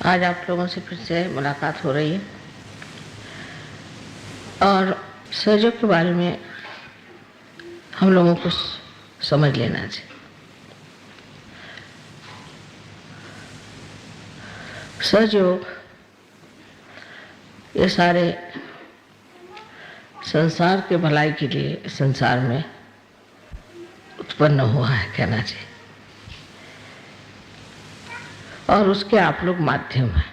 आज आप लोगों से फिर से मुलाकात हो रही है और सहयोग के बारे में हम लोगों को समझ लेना चाहिए। सहयोग ये सारे संसार के भलाई के लिए संसार में उत्पन्न हुआ है कहना चाहिए, और उसके आप लोग माध्यम हैं।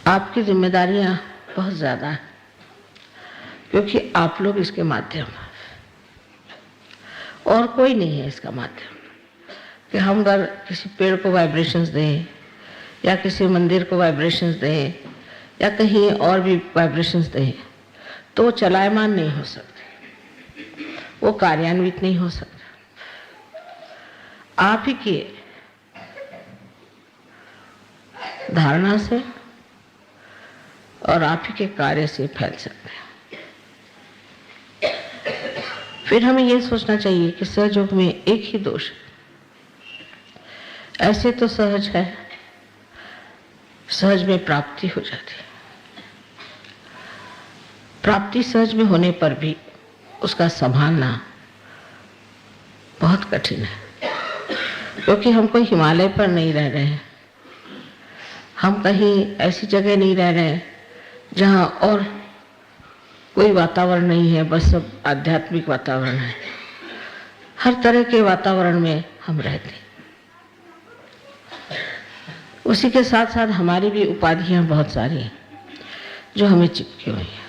आपकी जिम्मेदारियां बहुत ज़्यादा हैं क्योंकि आप लोग इसके माध्यम हैं और कोई नहीं है इसका माध्यम। कि हम अगर किसी पेड़ को वाइब्रेशंस दें या किसी मंदिर को वाइब्रेशंस दें या कहीं और भी वाइब्रेशंस दें तो वो चलायमान नहीं हो सकते, वो कार्यान्वित नहीं हो सकते। आप ही की धारणा से और आप ही के कार्य से फैल सकते हैं। फिर हमें यह सोचना चाहिए कि सहयोग में एक ही दोष है। ऐसे तो सहज है, सहज में प्राप्ति हो जाती है। प्राप्ति सहज में होने पर भी उसका संभालना बहुत कठिन है क्योंकि हम कोई हिमालय पर नहीं रह रहे हैं, हम कहीं ऐसी जगह नहीं रह रहे हैं जहाँ और कोई वातावरण नहीं है, बस सब आध्यात्मिक वातावरण है। हर तरह के वातावरण में हम रहते हैं। उसी के साथ साथ हमारी भी उपाधियां बहुत सारी हैं जो हमें चिपकी हुई हैं।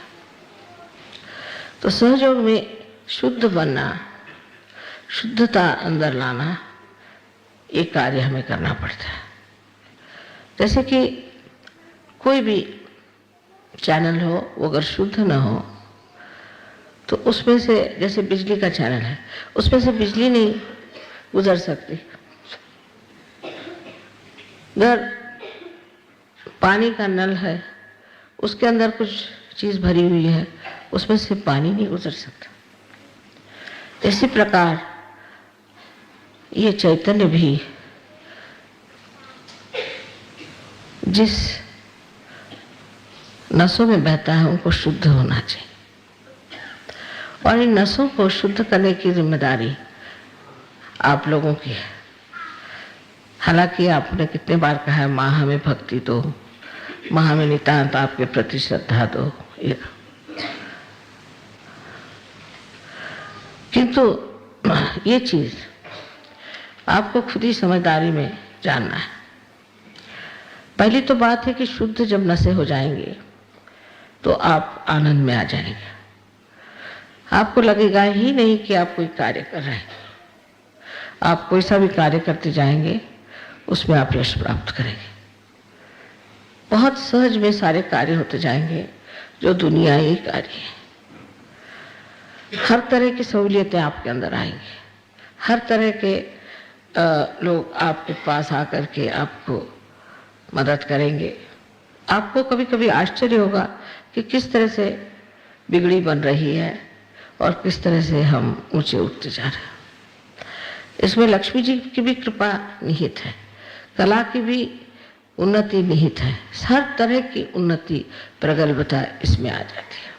तो सहयोग में शुद्ध बनना, शुद्धता अंदर लाना, ये कार्य हमें करना पड़ता है। जैसे कि कोई भी चैनल हो, वो अगर शुद्ध ना हो तो उसमें से, जैसे बिजली का चैनल है, उसमें से बिजली नहीं गुजर सकती। अगर पानी का नल है, उसके अंदर कुछ चीज़ भरी हुई है, उसमें से पानी नहीं गुजर सकता। इसी प्रकार ये चैतन्य भी जिस नसों में बहता है उनको शुद्ध होना चाहिए, और इन नसों को शुद्ध करने की जिम्मेदारी आप लोगों की है। हालांकि आपने कितने बार कहा है, माँ हमें भक्ति दो, माँ हमें नितांत आपके प्रति श्रद्धा दो, किंतु ये चीज आपको खुद ही समझदारी में जानना है। पहली तो बात है कि शुद्ध जब नशे हो जाएंगे तो आप आनंद में आ जाएंगे। आपको लगेगा ही नहीं कि आप कोई कार्य कर रहे हैं। आप कोई सा भी कार्य करते जाएंगे उसमें आप यश प्राप्त करेंगे। बहुत सहज में सारे कार्य होते जाएंगे जो दुनियाई कार्य है। हर तरह की सहूलियतें आपके अंदर आएंगी। हर तरह के लोग आपके पास आकर के आपको मदद करेंगे। आपको कभी कभी आश्चर्य होगा कि किस तरह से बिगड़ी बन रही है और किस तरह से हम ऊंचे उठते जा रहे हैं। इसमें लक्ष्मी जी की भी कृपा निहित है, कला की भी उन्नति निहित है। हर तरह की उन्नति, प्रगल्भता इसमें आ जाती है।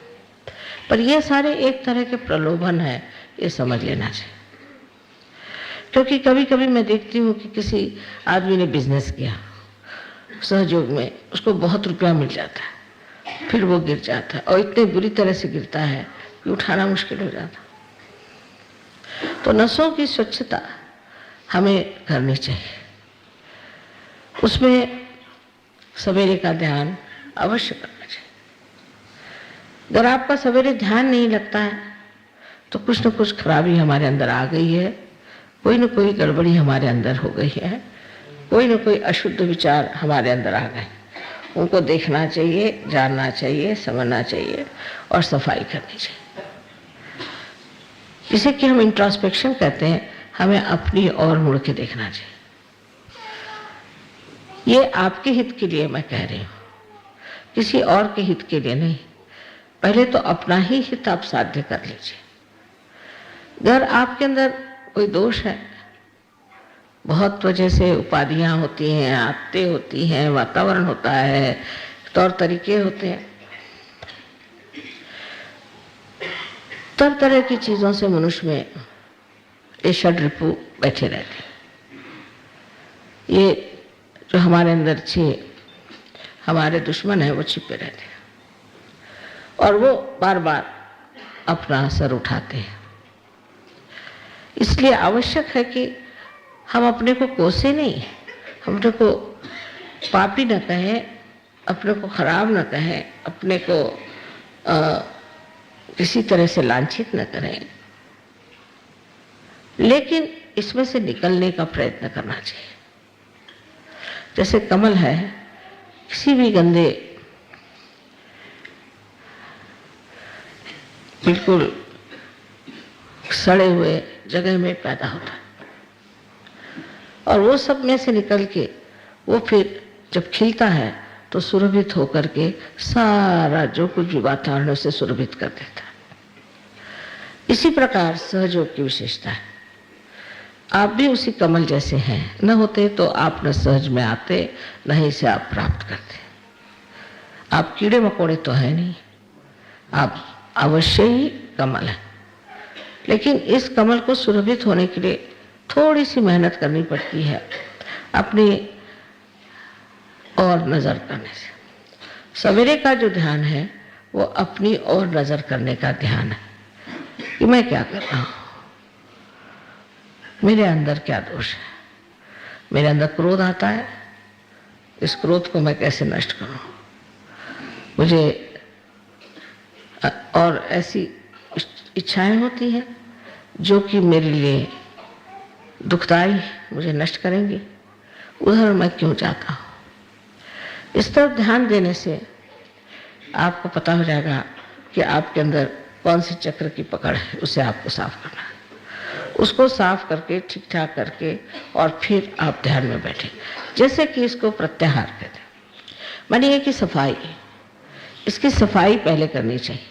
पर ये सारे एक तरह के प्रलोभन है, ये समझ लेना चाहिए। क्योंकि कभी कभी मैं देखती हूँ कि किसी आदमी ने बिजनेस किया सहयोग में, उसको बहुत रुपया मिल जाता है, फिर वो गिर जाता है और इतने बुरी तरह से गिरता है कि उठाना मुश्किल हो जाता। तो नसों की स्वच्छता हमें करनी चाहिए। उसमें सवेरे का ध्यान अवश्य करना चाहिए। अगर आपका सवेरे ध्यान नहीं लगता है तो कुछ न कुछ खराबी हमारे अंदर आ गई है, कोई न कोई गड़बड़ी हमारे अंदर हो गई है, कोई न कोई अशुद्ध विचार हमारे अंदर आ गए। उनको देखना चाहिए, जानना चाहिए, समझना चाहिए और सफाई करनी चाहिए। जिसे कि हम इंट्रोस्पेक्शन कहते हैं। हमें अपनी ओर मुड़ के देखना चाहिए। ये आपके हित के लिए मैं कह रही हूँ, किसी और के हित के लिए नहीं। पहले तो अपना ही हित आप साध्य कर लीजिए। अगर आपके अंदर कोई दोष है बहुत वजह से उपाधियां होती हैं, आदतें होती हैं, वातावरण होता है, तौर तरीके होते हैं, तरह तरह की चीजों से मनुष्य में ये षड्रिपु बैठे रहते हैं। ये जो हमारे अंदर हमारे दुश्मन है वो छिपे रहते हैं और वो बार बार अपना सर उठाते हैं। इसलिए आवश्यक है कि हम अपने को कोसे नहीं, अपने को पापी न कहें, अपने को खराब न कहें, अपने को किसी तरह से लांछित न करें, लेकिन इसमें से निकलने का प्रयत्न करना चाहिए। जैसे कमल है, किसी भी गंदे बिल्कुल सड़े हुए जगह में पैदा होता है और वो सब में से निकल के वो फिर जब खिलता है तो सुरभित होकर के सारा जो कुछ भी वातावरण उसे सुरभित कर देता है। इसी प्रकार सहयोग की विशेषता है। आप भी उसी कमल जैसे हैं, न होते तो आप न सहज में आते, न ही इसे आप प्राप्त करते। आप कीड़े मकोड़े तो है नहीं, आप अवश्य ही कमल है, लेकिन इस कमल को सुरभित होने के लिए थोड़ी सी मेहनत करनी पड़ती है अपनी और नजर करने से। सवेरे का जो ध्यान है वो अपनी और नजर करने का ध्यान है कि मैं क्या कर रहा हूं, मेरे अंदर क्या दोष है, मेरे अंदर क्रोध आता है, इस क्रोध को मैं कैसे नष्ट करूं। मुझे और ऐसी इच्छाएं होती हैं जो कि मेरे लिए दुखदाई, मुझे नष्ट करेंगी, उधर मैं क्यों जाता हूं। इस तरफ ध्यान देने से आपको पता हो जाएगा कि आपके अंदर कौन सी चक्र की पकड़ है, उसे आपको साफ करना है। उसको साफ करके ठीक ठाक करके और फिर आप ध्यान में बैठे। जैसे कि इसको प्रत्याहार कहते हैं, मानिए कि सफाई, इसकी सफाई पहले करनी चाहिए,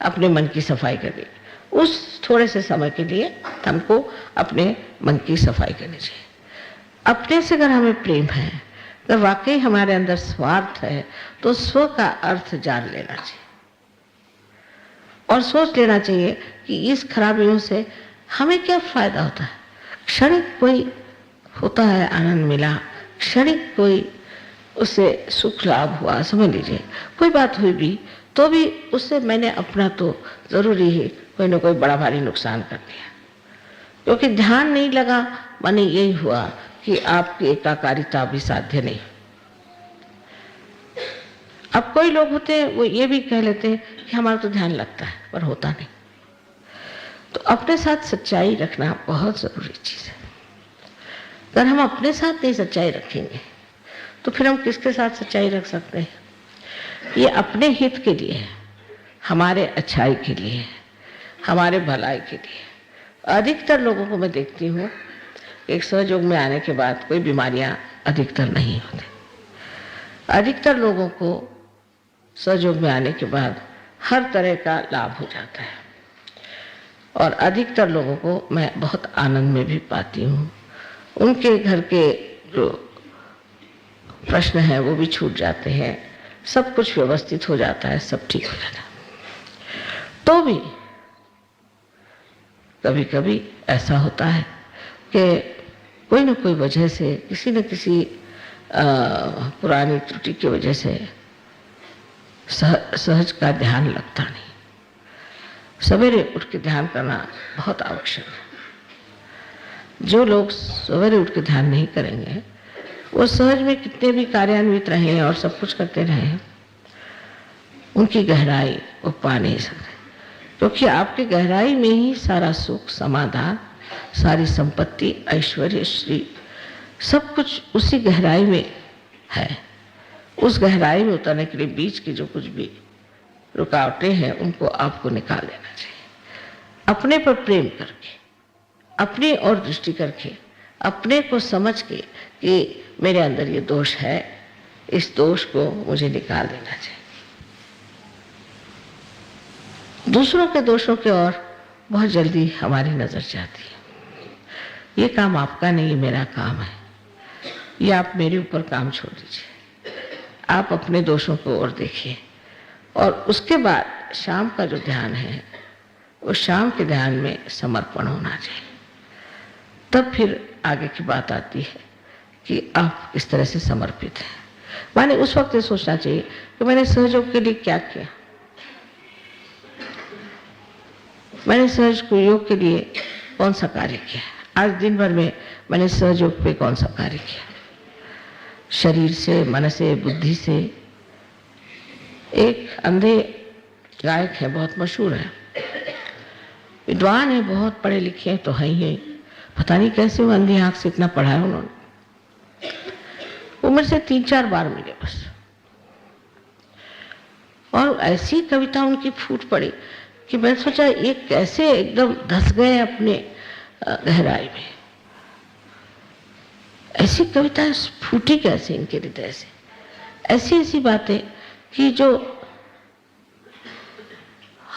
अपने मन की सफाई करनी। उस थोड़े से समय के लिए हमको अपने मन की सफाई करनी चाहिए। अपने से अगर हमें प्रेम है, अगर वाकई हमारे अंदर स्वार्थ है, तो स्व का अर्थ जान लेना चाहिए और सोच लेना चाहिए कि इस खराबियों से हमें क्या फायदा होता है। क्षणिक कोई होता है आनंद मिला, क्षणिक कोई उससे सुख लाभ हुआ, समझ लीजिए कोई बात हुई भी तो भी उससे मैंने अपना तो जरूरी ही कोई ना कोई बड़ा भारी नुकसान कर दिया, क्योंकि ध्यान नहीं लगा। माने यही हुआ कि आपकी एकाकारिता भी साध्य नहीं। अब कोई लोग होते हैं वो ये भी कह लेते हैं कि हमारा तो ध्यान लगता है, पर होता नहीं। तो अपने साथ सच्चाई रखना बहुत जरूरी चीज है। अगर हम अपने साथ नहीं सच्चाई रखेंगे तो फिर हम किसके साथ सच्चाई रख सकते हैं। ये अपने हित के लिए है, हमारे अच्छाई के लिए है, हमारे भलाई के लिए। अधिकतर लोगों को मैं देखती हूँ एक सहयोग में आने के बाद कोई बीमारियां अधिकतर नहीं होती। अधिकतर लोगों को सहयोग में आने के बाद हर तरह का लाभ हो जाता है और अधिकतर लोगों को मैं बहुत आनंद में भी पाती हूँ। उनके घर के जो प्रश्न हैं वो भी छूट जाते हैं, सब कुछ व्यवस्थित हो जाता है, सब ठीक हो जाता है। तो भी कभी कभी ऐसा होता है कि कोई न कोई वजह से, किसी न किसी पुरानी त्रुटि की वजह से सहज का ध्यान लगता नहीं। सवेरे उठ के ध्यान करना बहुत आवश्यक है। जो लोग सवेरे उठ के ध्यान नहीं करेंगे वो सहज में कितने भी कार्यान्वित रहे और सब कुछ करते रहे, उनकी गहराई वो पा नहीं सकते, क्योंकि आपकी गहराई में ही सारा सुख, समाधान, सारी संपत्ति, ऐश्वर्य, श्री, सब कुछ उसी गहराई में है। उस गहराई में उतरने के लिए बीच की जो कुछ भी रुकावटें हैं उनको आपको निकाल देना चाहिए। अपने पर प्रेम करके, अपनी ओर दृष्टि करके, अपने को समझ के कि मेरे अंदर ये दोष है, इस दोष को मुझे निकाल देना चाहिए। दूसरों के दोषों की ओर बहुत जल्दी हमारी नजर जाती है। ये काम आपका नहीं, ये मेरा काम है, ये आप मेरे ऊपर काम छोड़ दीजिए, आप अपने दोषों को और देखिए। और उसके बाद शाम का जो ध्यान है वो शाम के ध्यान में समर्पण होना चाहिए। तब फिर आगे की बात आती है कि आप किस तरह से समर्पित हैं। माने उस वक्त ये सोचना चाहिए कि मैंने सहयोग के लिए क्या किया, मैंने सहयोग के लिए कौन सा कार्य किया, आज दिन भर में मैंने सहयोग पे कौन सा कार्य किया, शरीर से, मन से, बुद्धि से। एक अंधे गायक है, बहुत मशहूर है, विद्वान है, बहुत पढ़े लिखे हैं तो है ही, पता नहीं कैसे वो अंधी आंख से इतना पढ़ा है उन्होंने। उम्र से 3-4 बार मिले बस, और ऐसी कविता उनकी फूट पड़ी कि मैंने सोचा ये कैसे एकदम धस गए अपने गहराई में। ऐसी कविता फूटी कैसे इनके हृदय से, ऐसी ऐसी बातें कि जो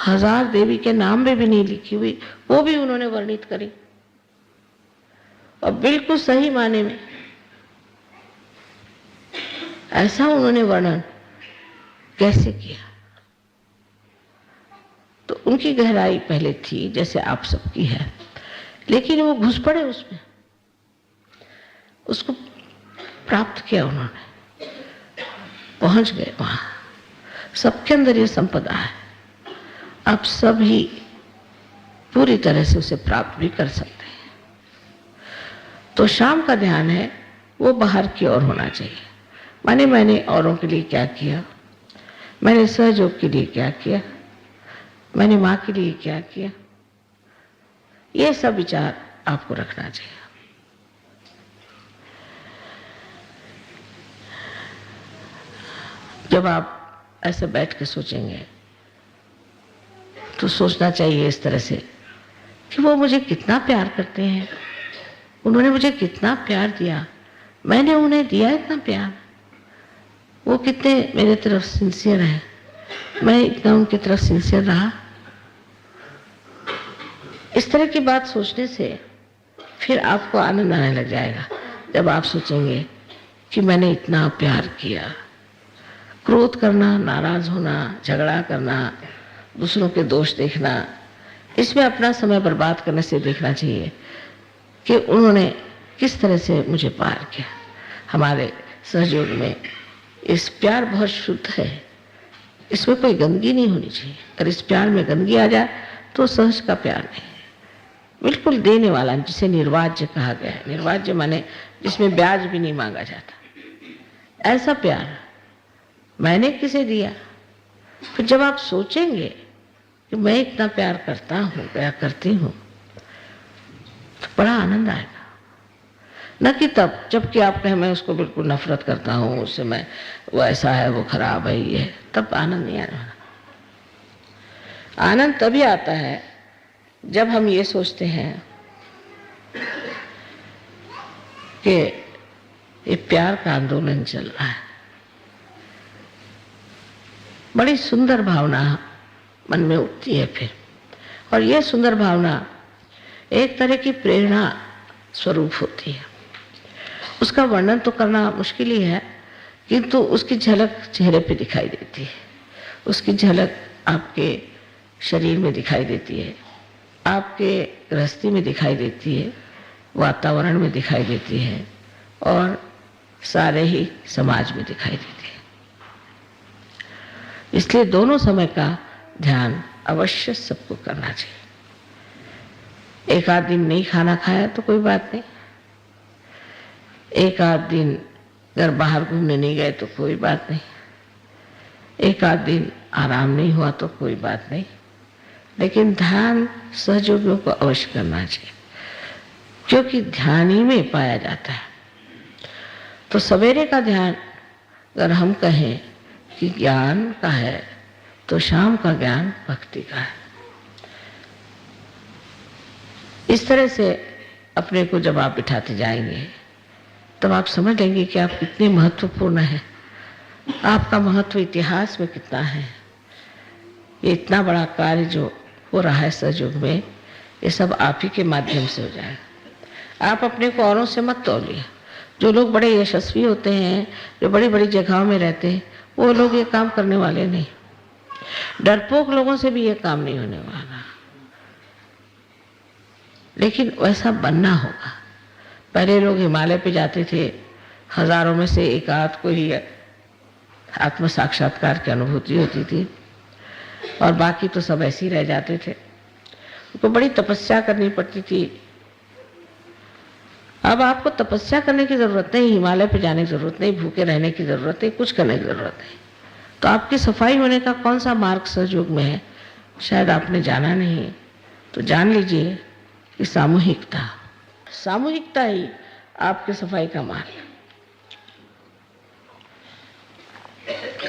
1000 देवी के नाम में भी नहीं लिखी हुई वो भी उन्होंने वर्णित करी, और बिल्कुल सही माने में ऐसा उन्होंने वर्णन कैसे किया। तो उनकी गहराई पहले थी जैसे आप सबकी है, लेकिन वो घुस पड़े उसमें, उसको प्राप्त किया उन्होंने, पहुंच गए वहां। सबके अंदर ये संपदा है, आप सब ही पूरी तरह से उसे प्राप्त भी कर सकते हैं। तो शाम का ध्यान है वो बाहर की ओर होना चाहिए, माने मैंने औरों के लिए क्या किया, मैंने सहयोग के लिए क्या किया, मैंने माँ के लिए क्या किया, ये सब विचार आपको रखना चाहिए। जब आप ऐसे बैठ के सोचेंगे तो सोचना चाहिए इस तरह से कि वो मुझे कितना प्यार करते हैं, उन्होंने मुझे कितना प्यार दिया, मैंने उन्हें दिया इतना प्यार, वो कितने मेरे तरफ सिंसियर हैं, मैं इतना उनकी तरफ सिंसियर रहा। इस तरह की बात सोचने से फिर आपको आनंद आने लग जाएगा जब आप सोचेंगे कि मैंने इतना प्यार किया। क्रोध करना, नाराज होना, झगड़ा करना, दूसरों के दोष देखना, इसमें अपना समय बर्बाद करने से देखना चाहिए कि उन्होंने किस तरह से मुझे प्यार किया। हमारे सहयोग में इस प्यार बहुत शुद्ध है, इसमें कोई गंदगी नहीं होनी चाहिए। अगर इस प्यार में गंदगी आ जाए तो सहज का प्यार नहीं, बिल्कुल देने वाला, जिसे निर्वाज्य कहा गया है। निर्वाज्य माने जिसमें ब्याज भी नहीं मांगा जाता, ऐसा प्यार मैंने किसे दिया। फिर जब आप सोचेंगे कि मैं इतना प्यार करता हूँ, प्यार करती हूँ, तो बड़ा आनंद आएगा। न कि तब जबकि आप कहें मैं उसको बिल्कुल नफरत करता हूँ, उससे मैं, वो ऐसा है, वो खराब है, ये है, तब आनंद नहीं आना। आनंद तभी आता है जब हम ये सोचते हैं कि ये प्यार का आंदोलन चल रहा है। बड़ी सुंदर भावना मन में उठती है फिर, और यह सुंदर भावना एक तरह की प्रेरणा स्वरूप होती है। उसका वर्णन तो करना मुश्किल ही है, किंतु उसकी झलक चेहरे पे दिखाई देती है, उसकी झलक आपके शरीर में दिखाई देती है, आपके गृहस्थी में दिखाई देती है, वातावरण में दिखाई देती है, और सारे ही समाज में दिखाई देती है। इसलिए दोनों समय का ध्यान अवश्य सबको करना चाहिए। एक आध दिन नहीं खाना खाया तो कोई बात नहीं, एक आध दिन अगर बाहर घूमने नहीं गए तो कोई बात नहीं, एक आध दिन आराम नहीं हुआ तो कोई बात नहीं, लेकिन ध्यान सहयोगियों को अवश्य करना चाहिए, क्योंकि ध्यान ही में पाया जाता है। तो सवेरे का ध्यान अगर हम कहें कि ज्ञान का है, तो शाम का ज्ञान भक्ति का है। इस तरह से अपने को जब आप बिठाते जाएंगे तब आप समझ लेंगे कि आप कितने महत्वपूर्ण हैं, आपका महत्व इतिहास में कितना है। ये इतना बड़ा कार्य जो हो रहा है सहयोग में, ये सब आप ही के माध्यम से हो जाएगा। आप अपने को औरों से मत तौलिए। जो लोग बड़े यशस्वी होते हैं, जो बड़ी बड़ी जगहों में रहते हैं, वो लोग ये काम करने वाले नहीं। डरपोक लोगों से भी ये काम नहीं होने वाला, लेकिन वैसा बनना होगा। पहले लोग हिमालय पे जाते थे, हजारों में से एक आध को ही आत्म साक्षात्कार की अनुभूति होती थी और बाकी तो सब ऐसे ही रह जाते थे। उनको बड़ी तपस्या करनी पड़ती थी। अब आपको तपस्या करने की जरूरत नहीं, हिमालय पे जाने की जरूरत नहीं, भूखे रहने की जरूरत नहीं, कुछ करने की जरूरत नहीं। तो आपकी सफाई होने का कौन सा मार्ग सहयोग में है, शायद आपने जाना नहीं। तो जान लीजिए कि सामूहिकता ही आपकी सफाई का मार्ग।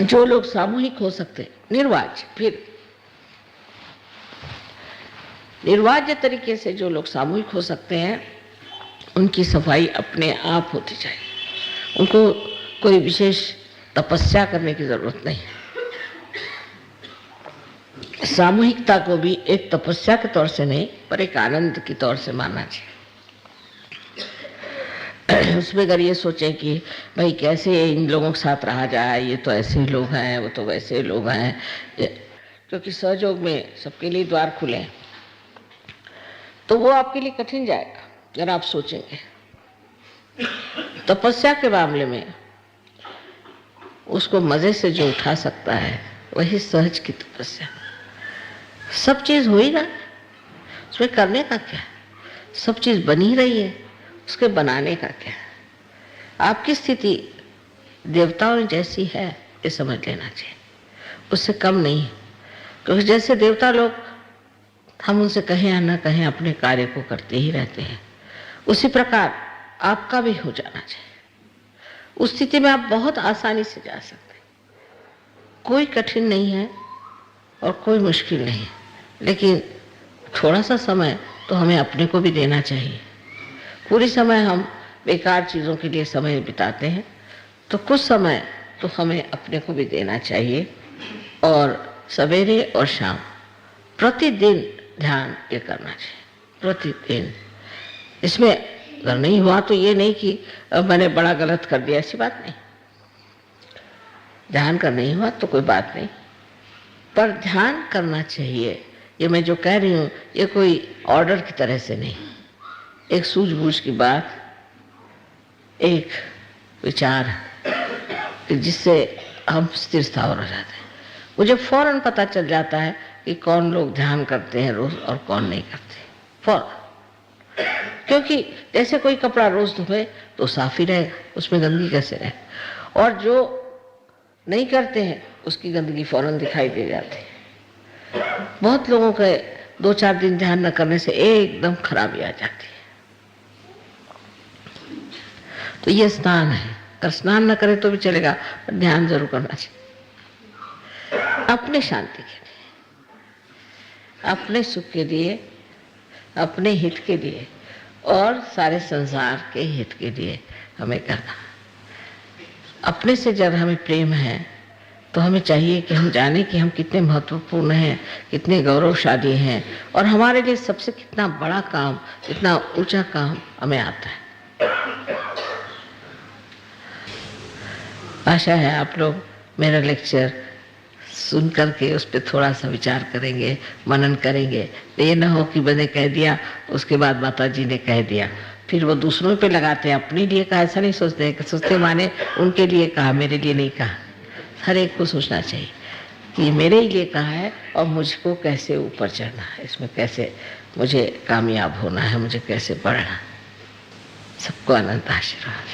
जो लोग सामूहिक हो सकते, निर्वाज्य तरीके से जो लोग सामूहिक हो सकते हैं, उनकी सफाई अपने आप होती जाएगी। उनको कोई विशेष तपस्या करने की जरूरत नहीं। सामूहिकता को भी एक तपस्या के तौर से नहीं, पर एक आनंद की तौर से मानना चाहिए। उसमें अगर ये सोचें कि भाई कैसे इन लोगों के साथ रहा जाए, ये तो ऐसे लोग हैं, वो तो वैसे लोग हैं, क्योंकि सहयोग में सबके लिए द्वार खुले हैं, तो वो आपके लिए कठिन जाएगा अगर आप सोचेंगे। तपस्या के मामले में उसको मजे से जो उठा सकता है वही सहज की तपस्या। सब चीज हो ही रहा है, उसमें करने का क्या है? सब चीज बनी रही है, उसके बनाने का क्या है? आपकी स्थिति देवताओं जैसी है ये समझ लेना चाहिए, उससे कम नहीं है। क्योंकि जैसे देवता लोग, हम उनसे कहें या न कहें, अपने कार्य को करते ही रहते हैं, उसी प्रकार आपका भी हो जाना चाहिए। उस स्थिति में आप बहुत आसानी से जा सकते हैं। कोई कठिन नहीं है और कोई मुश्किल नहीं है, लेकिन थोड़ा सा समय तो हमें अपने को भी देना चाहिए। पूरी समय हम बेकार चीज़ों के लिए समय बिताते हैं, तो कुछ समय तो हमें अपने को भी देना चाहिए। और सवेरे और शाम प्रतिदिन ध्यान ये करना चाहिए, प्रतिदिन। इसमें अगर नहीं हुआ तो ये नहीं कि मैंने बड़ा गलत कर दिया, ऐसी बात नहीं। ध्यान का नहीं हुआ तो कोई बात नहीं, पर ध्यान करना चाहिए। ये मैं जो कह रही हूँ ये कोई ऑर्डर की तरह से नहीं, एक सूझबूझ की बात, एक विचार जिससे हम स्थिर स्थावर हो जाते हैं। मुझे फौरन पता चल जाता है कि कौन लोग ध्यान करते हैं रोज और कौन नहीं करते, फौरन। क्योंकि जैसे कोई कपड़ा रोज धोए तो साफ ही रहेगा, उसमें गंदगी कैसे रहे। और जो नहीं करते हैं उसकी गंदगी फौरन दिखाई दे जाती है। बहुत लोगों के 2-4 दिन ध्यान न करने से एकदम खराबी आ जाती है। तो ये स्नान है, अगर स्नान न करे तो भी चलेगा, पर ध्यान जरूर करना चाहिए। अपने शांति के लिए, अपने सुख के लिए, अपने हित के लिए और सारे संसार के हित के लिए हमें करना। अपने से जब हमें प्रेम है तो हमें चाहिए कि हम जाने कि हम कितने महत्वपूर्ण हैं, कितने गौरवशाली हैं, और हमारे लिए सबसे कितना बड़ा काम, कितना ऊंचा काम हमें आता है। आशा है आप लोग मेरा लेक्चर सुन करके उस पर थोड़ा सा विचार करेंगे, मनन करेंगे। ये ना हो कि मैंने कह दिया उसके बाद माता जी ने कह दिया, फिर वो दूसरों पे लगाते हैं, अपने लिए कहा ऐसा नहीं सोचते हैं। सोचते माने उनके लिए कहा, मेरे लिए नहीं कहा। हर एक को सोचना चाहिए कि मेरे लिए कहा है और मुझको कैसे ऊपर चढ़ना है, इसमें कैसे मुझे कामयाब होना है, मुझे कैसे बढ़ना। सबको अनंत आशीर्वाद।